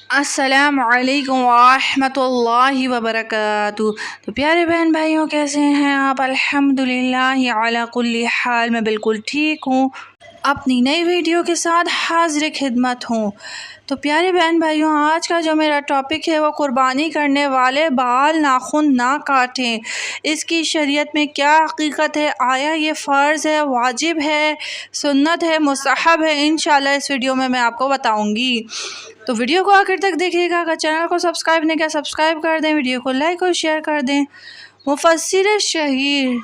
السلام علیکم ورحمۃ اللہ وبرکاتہ۔ تو پیارے بہن بھائیوں، کیسے ہیں آپ؟ الحمدللہ علی کل حال میں بالکل ٹھیک ہوں، اپنی نئی ویڈیو کے ساتھ حاضر خدمت ہوں۔ تو پیارے بہن بھائیوں، آج کا جو میرا ٹاپک ہے وہ قربانی کرنے والے بال ناخن نہ کاٹیں۔ اس کی شریعت میں کیا حقیقت ہے؟ آیا یہ فرض ہے، واجب ہے، سنت ہے، مستحب ہے؟ انشاءاللہ اس ویڈیو میں آپ کو بتاؤں گی۔ تو ویڈیو کو آخر تک دیکھیے گا۔ اگر چینل کو سبسکرائب نہیں کیا، سبسکرائب کر دیں، ویڈیو کو لائک اور شیئر کر دیں۔ مفسر شہیر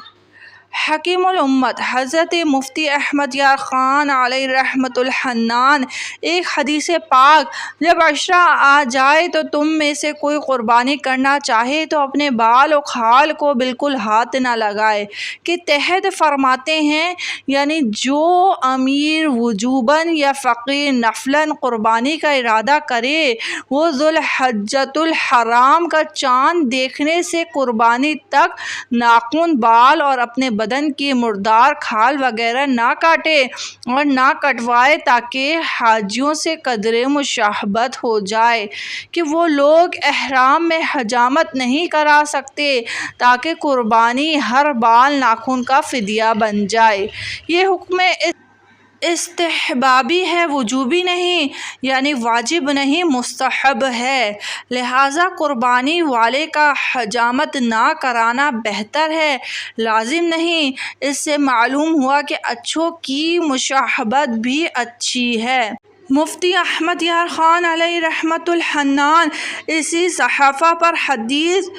حکیم الامت حضرت مفتی احمد یار خان علیہ رحمت الحنان ایک حدیث پاک، جب عشرہ آ جائے تو تم میں سے کوئی قربانی کرنا چاہے تو اپنے بال و کھال کو بالکل ہاتھ نہ لگائے، کے تحت فرماتے ہیں یعنی جو امیر وجوباً یا فقیر نفلاً قربانی کا ارادہ کرے وہ ذوالحجۃ الحرام کا چاند دیکھنے سے قربانی تک ناخن، بال اور اپنے بدن کی مردار کھال وغیرہ نہ کاٹے اور نہ کٹوائے، تاکہ حاجیوں سے قدر مشابہت ہو جائے کہ وہ لوگ احرام میں حجامت نہیں کرا سکتے، تاکہ قربانی ہر بال ناخن کا فدیہ بن جائے۔ یہ حکم استحبابی ہے، وجوبی نہیں، یعنی واجب نہیں، مستحب ہے۔ لہٰذا قربانی والے کا حجامت نہ کرانا بہتر ہے، لازم نہیں۔ اس سے معلوم ہوا کہ اچھوں کی مشابہت بھی اچھی ہے۔ مفتی احمد یار خان علیہ رحمت الحنان اسی صحیفہ پر حدیث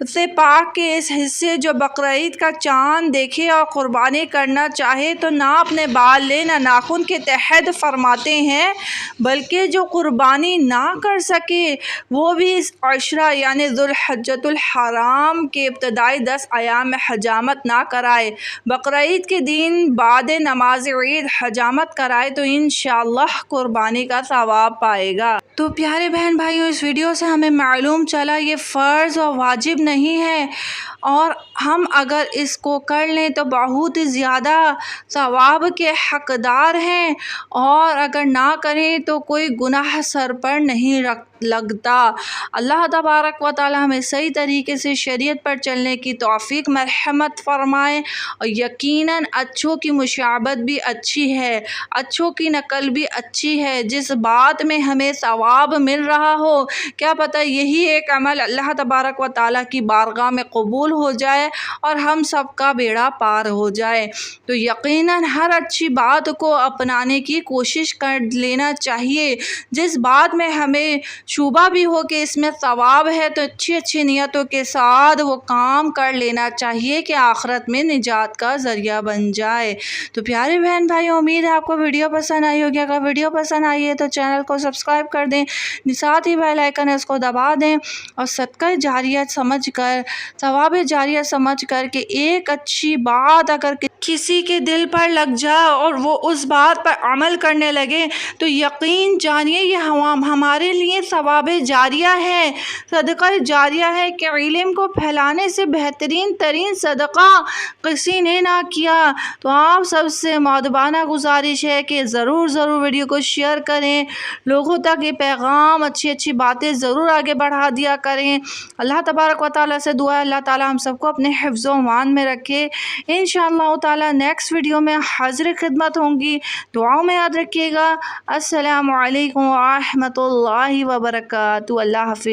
سے پاک کے اس حصے جو بقرعید کا چاند دیکھے اور قربانی کرنا چاہے تو نہ اپنے بال لے نہ ناخن کے تحت فرماتے ہیں، بلکہ جو قربانی نہ کر سکے وہ بھی اس عشرہ یعنی ذوالحجۃ الحرام کے ابتدائی 10 ایام میں حجامت نہ کرائے، بقرعید کے دن بعد نماز عید حجامت کرائے تو انشاءاللہ قربانی کا ثواب پائے گا۔ تو پیارے بہن بھائیوں، اس ویڈیو سے ہمیں معلوم چلا یہ فرض اور واجب نہیں ہے، اور ہم اگر اس کو کر لیں تو بہت زیادہ ثواب کے حقدار ہیں، اور اگر نہ کریں تو کوئی گناہ سر پر نہیں لگتا۔ اللہ تبارک و تعالی ہمیں صحیح طریقے سے شریعت پر چلنے کی توفیق مرحمت فرمائے، اور یقیناً اچھوں کی مشابہت بھی اچھی ہے، اچھوں کی نقل بھی اچھی ہے۔ جس بات میں ہمیں ثواب مل رہا ہو، کیا پتہ یہی ایک عمل اللہ تبارک و تعالی کی بارگاہ میں قبول ہو جائے اور ہم سب کا بیڑا پار ہو جائے۔ تو یقیناً ہر اچھی بات کو اپنانے کی کوشش کر لینا چاہیے۔ جس بات میں ہمیں شبہ بھی ہو کہ اس میں ثواب ہے تو اچھی نیتوں کے ساتھ وہ کام کر لینا چاہیے کہ آخرت میں نجات کا ذریعہ بن جائے۔ تو پیارے بہن بھائیوں، امید ہے آپ کو ویڈیو پسند آئی ہوگی۔ اگر ویڈیو پسند آئی ہے تو چینل کو سبسکرائب کر دیں، ساتھ ہی بیل آئیکن ہے اس کو دبا دیں، اور صدقہ جاریہ سمجھ کر، ثواب جاریہ سمجھ کر کہ ایک اچھی بات اگر کسی کے دل پر لگ جائے اور وہ اس بات پر عمل کرنے لگے تو یقین جانیے یہ ہمارے لیے ثواب جاریہ ہے، صدقہ جاریہ ہے کہ علم کو پھیلانے سے بہترین ترین صدقہ کسی نے نہ کیا۔ تو آپ سب سے مؤدبانہ گزارش ہے کہ ضرور ویڈیو کو شیئر کریں، لوگوں تک یہ پیغام، اچھی باتیں ضرور آگے بڑھا دیا کریں۔ اللہ تبارک و تعالیٰ سے دعا ہے اللہ تعالیٰ ہم سب کو اپنے حفظ و امان میں رکھے۔ انشاءاللہ تعالیٰ نیکسٹ ویڈیو میں حاضر خدمت ہوں گی، دعاؤں میں یاد رکھیے گا۔ السلام علیکم ورحمۃ اللہ وبرکاتہ۔ اللہ حافظ۔